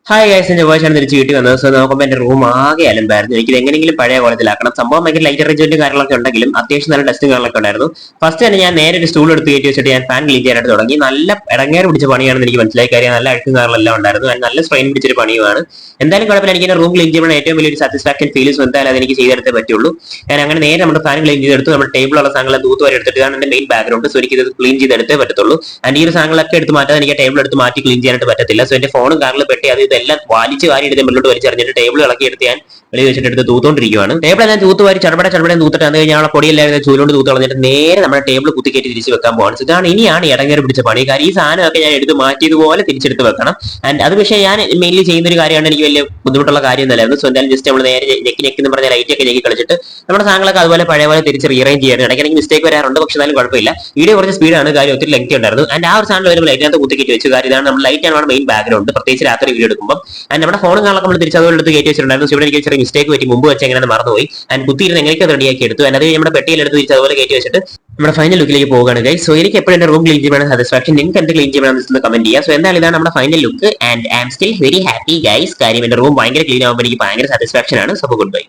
Hi guys, എന്റെ voice ആണ് തിരിച്ച് വീട്ടിൽ വന്നത്. സോ നോക്കുമ്പോൾ എന്റെ റൂം ആകെ അലമ്പായിരുന്നു. എനിക്ക് എങ്ങനെയെങ്കിലും പഴയ കോലത്തിലാക്കണം. സംഭവം ഭയങ്കര ലൈറ്റ് അറേഞ്ച്മെന്റ് കാര്യങ്ങളൊക്കെ ഉണ്ടെങ്കിലും അത്യാവശ്യം നല്ല ടെസ്റ്റും കാര്യങ്ങളൊക്കെ ഉണ്ടായിരുന്നു. ഫസ്റ്റ് തന്നെ ഞാൻ നേരെ ഒരു സ്റ്റൂൾ എടുത്ത് കയറ്റി വെച്ചിട്ട് ഞാൻ ഫാൻ ക്ലീൻ ചെയ്യാനായിട്ട് തുടങ്ങി. നല്ല ഇടങ്ങേറ് പിടിച്ച പണിയാണെന്ന് എനിക്ക് മനസ്സിലായി. കാര്യം നല്ല അഴുക്കും കാര്യങ്ങളെല്ലാം ഉണ്ടായിരുന്നു. നല്ല സ്ട്രെയിൻ പിടിച്ചൊരു പണിയുമാണ്. എന്തായാലും കുഴപ്പമില്ല. എനിക്ക് എന്റെ റൂം ക്ലീൻ ചെയ്യുമ്പോൾ ഏറ്റവും വലിയൊരു സാറ്റിസ്ഫാക്ഷൻ ഫീൽസ് എന്തായാലും അതെനിക്ക് ചെയ്തെടുത്തേ പറ്റുള്ളൂ. ഞാൻ അങ്ങനെ നേരെ നമ്മുടെ ഫാൻ ക്ലീൻ ചെയ്തെടുത്തു. നമ്മുടെ ടേബിളുള്ള സാധനങ്ങളെ തൂത്ത് വരെ എടുത്തിട്ട് ഇതാണ് എന്റെ മെയിൻ ബാക്ക്ഗ്രൗണ്ട്. സോ എനിക്ക് ഇത് ക്ലീൻ ചെയ്തെടുത്തേ പറ്റത്തുള്ളൂ. ആൻഡ് ഈ ഒരു സാധനങ്ങളൊക്കെ എടുത്ത് മാറ്റാൻ എനിക്ക് ടേബിൾ എടുത്ത് മാറ്റി ക്ലീൻ ചെയ്യാനായിട്ട് പറ്റത്തില്ല. സോ എന്റെ ഫോണും കാറിൽ പെട്ടി അത് ഇതെല്ലാം വലിച്ച് എടുത്ത് മുന്നോട്ട് വലിച്ചെറിഞ്ഞിട്ട് ടേബിൾ ഇളക്കി എടുത്ത് ഞാൻ വെളിയിൽ വെച്ചിട്ട് എടുത്ത് തൂത്തോണ്ടിരിക്കുകയാണ്. ടേബിൾ ഞാൻ തൂത്തുവാരി ചടപടെ തൂത്തിട്ട് അത് കഴിഞ്ഞാൽ പൊടിയെല്ലാം ചൂലോണ്ട് തൂത്ത് കളഞ്ഞിട്ട് നേരെ നമ്മുടെ ടേബിൾ കുത്തിക്കയറ്റി തിരിച്ച് വെക്കാൻ പോകണം. ഇതാണ് ഇനിയാണ് ഇടങ്ങേറി പിടിച്ച പണി. കാര്യം ഈ സാധനമൊക്കെ ഞാൻ എടുത്ത് മാറ്റിയതുപോലെ തിരിച്ചെടുത്ത് വെക്കണം. ആൻഡ് അത് പക്ഷേ ഞാൻ മെയിൻലി ചെയ്യുന്ന ഒരു കാര്യമാണ്. എനിക്ക് വലിയ ബുദ്ധിമുട്ടുള്ള കാര്യം ഒന്നല്ലായിരുന്നു. സോ എന്തായാലും ജസ്റ്റ് നമ്മൾ നേരെ നെക്ക് എന്ന് പറഞ്ഞ ലൈറ്റ് ഒക്കെ ഞെക്കി കളിച്ചിട്ട് നമ്മുടെ സാധനങ്ങളൊക്കെ അതുപോലെ പഴയ പോലെ തിരിച്ച് റീഅറേഞ്ച് ചെയ്യാൻ ഇടയ്ക്ക് മിസ്റ്റേക്ക് വരാറുണ്ട്. പക്ഷേ എന്നാലും കുഴപ്പമില്ല. വീഡിയോ കുറച്ച് സ്പീഡാണ്, കാര്യം ഒത്തിരി ലെങ്തി ഉണ്ടായിരുന്നു. ആൻഡ് ആ ഒരു സാധനം വരുമ്പോൾ ലൈറ്റിനകത്ത് കുത്തിക്കയറ്റി വെച്ചു. കാര്യം ഇതാണ് നമ്മൾ ലൈറ്റ് ആണ് മെയിൻ ബാക്ക്ഗ്രൗണ്ട്, പ്രത്യേകിച്ച് രാത്രി വീഡിയോ എടുക്കുമ്പോൾ. ആൻഡ് നമ്മുടെ ഫോണും കാണാൻ തിരിച്ച് അതുപോലെ എടുത്ത് കയറ്റി വെച്ചിട്ടുണ്ടായിരുന്നു. ഇവിടെ എനിക്ക് ചെറിയ മിസ്റ്റേക്ക് പറ്റി, മുമ്പ് വെച്ച് എങ്ങനെ മറന്നുപോയി. ആൻഡ് കുത്തിയിരുന്ന് എങ്ങനെയൊക്കെ റെഡിയാക്കി എടുത്തു. അത് നമ്മുടെ പെട്ടിയിൽ എടുത്ത് തിരിച്ച് അതുപോലെ കയറ്റി വെച്ചിട്ട് നമ്മുടെ ഫൈനൽ ലുക്കിലേക്ക് പോകുകയാണ് ഗൈസ്. സോ എനിക്ക് എപ്പോഴും എന്റെ റൂം ക്ലീൻ ചെയ്യുമ്പോൾ സാറ്റിസ്ഫാക്ഷൻ. നിങ്ങൾക്ക് എന്ത് ക്ലീൻ ചെയ്യണമെന്ന് കമന്റ് ചെയ്യുക. സോ എന്തായാലും ഇതാണ് നമ്മുടെ final look and I am still very happy guys. കാര്യം എന്റെ റൂം ഭയങ്കര ക്ലീൻ ആകുമ്പോൾ എനിക്ക് ഭയങ്കര സാറ്റിസ്ഫാക്ഷൻ ആണ്. So good bye.